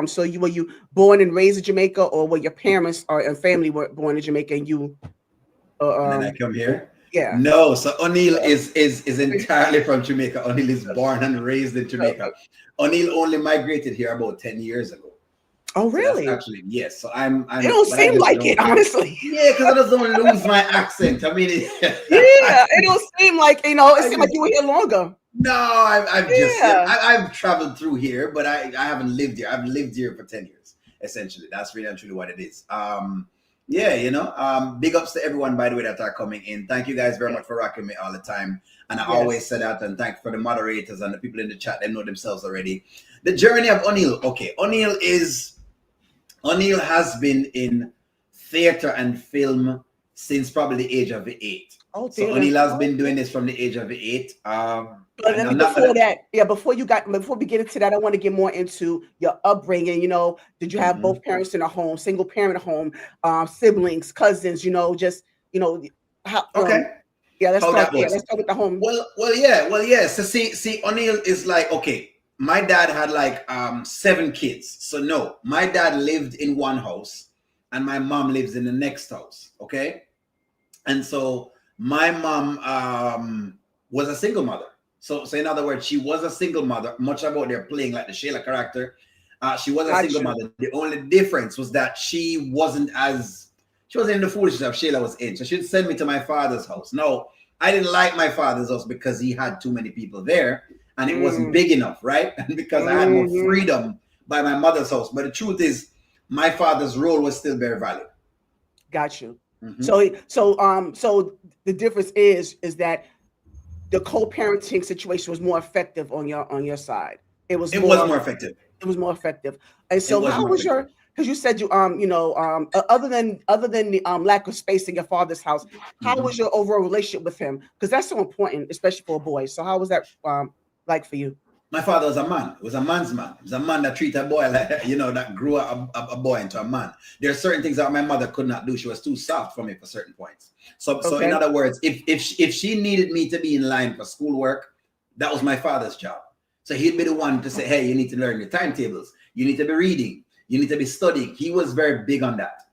So were you born and raised in Jamaica, or were your parents or and family were born in Jamaica, and you? And then I come here. Yeah. No, so O'Neill is entirely from Jamaica. O'Neill is born and raised in Jamaica. O'Neill only migrated here about 10 years ago. Oh, So that's really? actually, yes. So I'm It don't but I seem just like don't. it, honestly. Yeah, because I just don't lose my accent. I mean, Yeah, it don't seem like it I seemed like just you were here longer. no, I've just Yeah, I've traveled through here, but I haven't lived here. I've lived here for 10 years, essentially. That's really and truly what it is. Yeah, big ups to everyone, by the way, that are coming in. Thank you guys very much for rocking me all the time. And I always yes, say that, and thank you for the moderators and the people in the chat. They know themselves already. The journey of O'Neill. Okay, O'Neill has been in theater and film since probably the age of 8. oh, So theater. O'Neill has been doing this from the age of 8. But And let me I'm not before gonna. that, before we get into that, I want to get more into your upbringing. Did you have Mhm. both parents in a home, single parent home, siblings, cousins? Just how Okay, yeah. Let's how start that there. was. Let's start with the home. Well, yeah. So see, O'Neill is like, okay. My dad had like 7 kids. So no, my dad lived in one house, and my mom lives in the next house. Okay, and so my mom was a single mother. So in other words, she was a single mother. Much about they're playing like the Shayla character. She was a Got single you. mother. The only difference was that she wasn't in the foolishness of Shayla was in. So she'd send me to my father's house. No, I didn't like my father's house because he had too many people there and it wasn't Mm, big enough, right? And because I had more hmm. freedom by my mother's house. But the truth is, my father's role was still very valid. Got you. Mhm. So the difference is that the co-parenting situation was more effective on your side. It was It was more more effective. it was more effective. And It so was how more was effective. your because you said other than the lack of space in your father's house, how Mhm. was your overall relationship with him? Because that's so important, especially for a boy. So how was that like for you? My father was a man. He was a man's man. He was a man that treated a boy like, that grew a boy into a man. There are certain things that my mother could not do. She was too soft for me for certain points. So in Okay. other words, if she needed me to be in line for schoolwork, that was my father's job. So he'd be the one to say, hey, you need to learn your timetables. You need to be reading. You need to be studying. He was very big on that.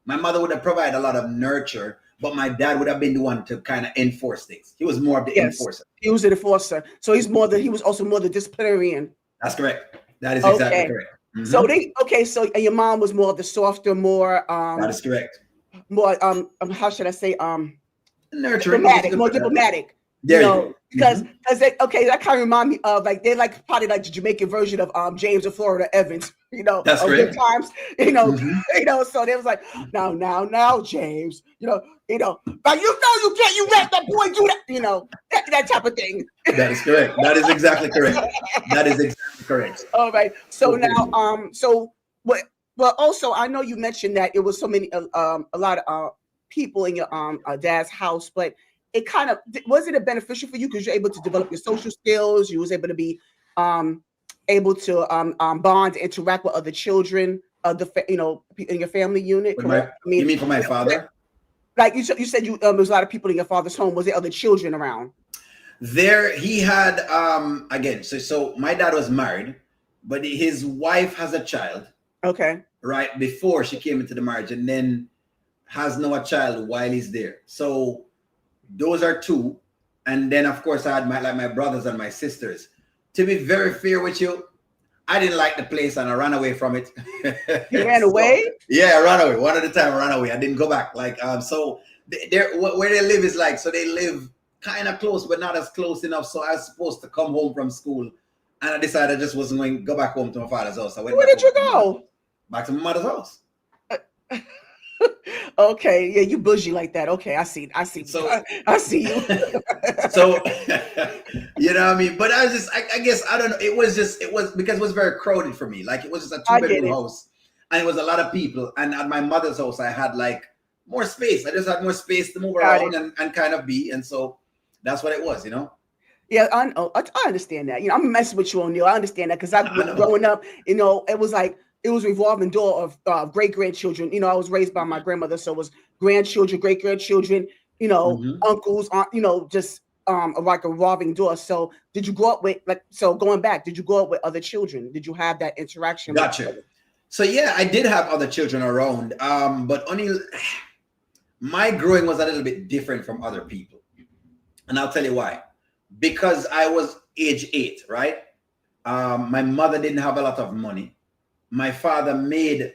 My mother would have provided a lot of nurture, but my dad would have been the one to kind of enforce things. He was more of the Yes. enforcer. He was an enforcer. So he was also more the disciplinarian. That's correct. That is exactly Okay. correct. So Mhm. and your mom was more of the softer, That is correct. more how should I say Nurturing, I guess you diplomatic, could more put it that way. diplomatic, There you go. because that kind of remind me of like they're like probably like the Jamaican version of James and Florida Evans, That's of good correct. times, Hmm. so they was like, now, James, like you can't you let that boy do that, that type of thing. That is correct. That is exactly correct. That is exactly correct. All right. So So now, beautiful. what? Well, also, I know you mentioned that it was so many, a lot of people in your dad's house, but it kind of was it a beneficial for you because you're able to develop your social skills. You was able to be um, able to bond, interact with other children of in your family unit. With Correct? my, I you mean, mean for my father? like you said, there was a lot of people in your father's home. Was there other children around? There he had again. So my dad was married, but his wife has a child Okay. right before she came into the marriage, and then has no a child while he's there. So those are two. And then of course I had my brothers and my sisters. To be very fair with you, I didn't like the place and I ran away from it. You ran So away. yeah, I ran away. One at a time I ran away. I didn't go back. So they're where they live is like, so they live kind of close, but not as close enough. So I was supposed to come home from school, and I decided I just wasn't going to go back home to my father's house. I went Where back did home you to my mother's go? house. Back to my mother's house. Okay, yeah, you bougie like that. Okay, I see, So I see you. so you know what I mean? But I guess I don't know. It was because it was very crowded for me. Like it was just a two I get bedroom it. house, and it was a lot of people. And at my mother's house, I had like more space. I just had more space to move Got around it. and kind of be. And so that's what it was. Yeah, I know. I understand that. I'm messing with you, O'Neil. I understand that because I I know. growing up, it was like it was revolving door of great grandchildren. I was raised by my grandmother, so it was grandchildren, great grandchildren, Hmm. uncles, aunt, just. like a revolving door. So did you grow up with so going back, did you grow up with other children? Did you have that interaction with Gotcha. So yeah, I did have other children around, but only my growing was a little bit different from other people, and I'll tell you why. Because I was age 8, right? My mother didn't have a lot of money. My father made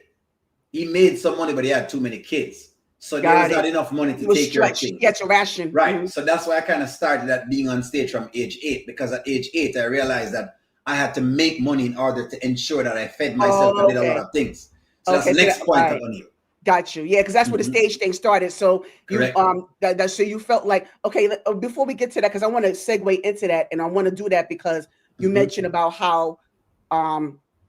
some money, but he had too many kids, so there was not enough money to take care of things. Yeah, to ration. Right. So that's why I kind of started at being on stage from age 8, because at age 8 I realized that I had to make money in order to ensure that I fed myself and did a lot of things. So that's the next point of Oneil. Got you. Yeah, because that's where the stage thing started. So you so you felt like, okay, before we get to that, because I want to segue into that, and I want to do that because you mentioned about how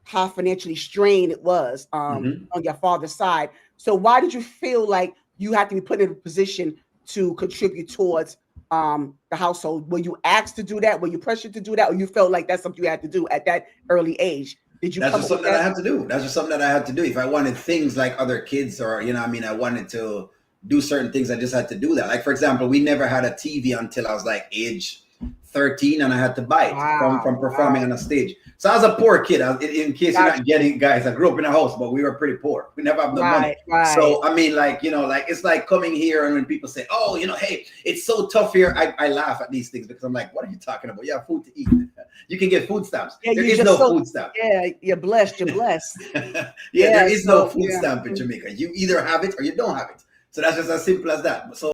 financially strained it was on your father's side. So why did you feel like you had to be put in a position to contribute towards the household? Were you asked to do that? Were you pressured to do that? Or you felt like that's something you had to do at that early age? Did you? That's just something that I had to do. That's just something that I had to do. If I wanted things like other kids, or I wanted to do certain things, I just had to do that. Like, for example, we never had a TV until I was like age 13, and I had to buy it from performing on a stage. So I was a poor kid. In case you're not getting it, guys, I grew up in a house, but we were pretty poor. We never have no money. So I mean, like, it's like coming here, and when people say, oh, hey, it's so tough here, I laugh at these things, because I'm like, what are you talking about? You have food to eat. You can get food stamps. Yeah, there is no food stamp. Yeah, you're blessed. You're blessed. There is no food stamp in Jamaica. You either have it or you don't have it. So that's just as simple as that. So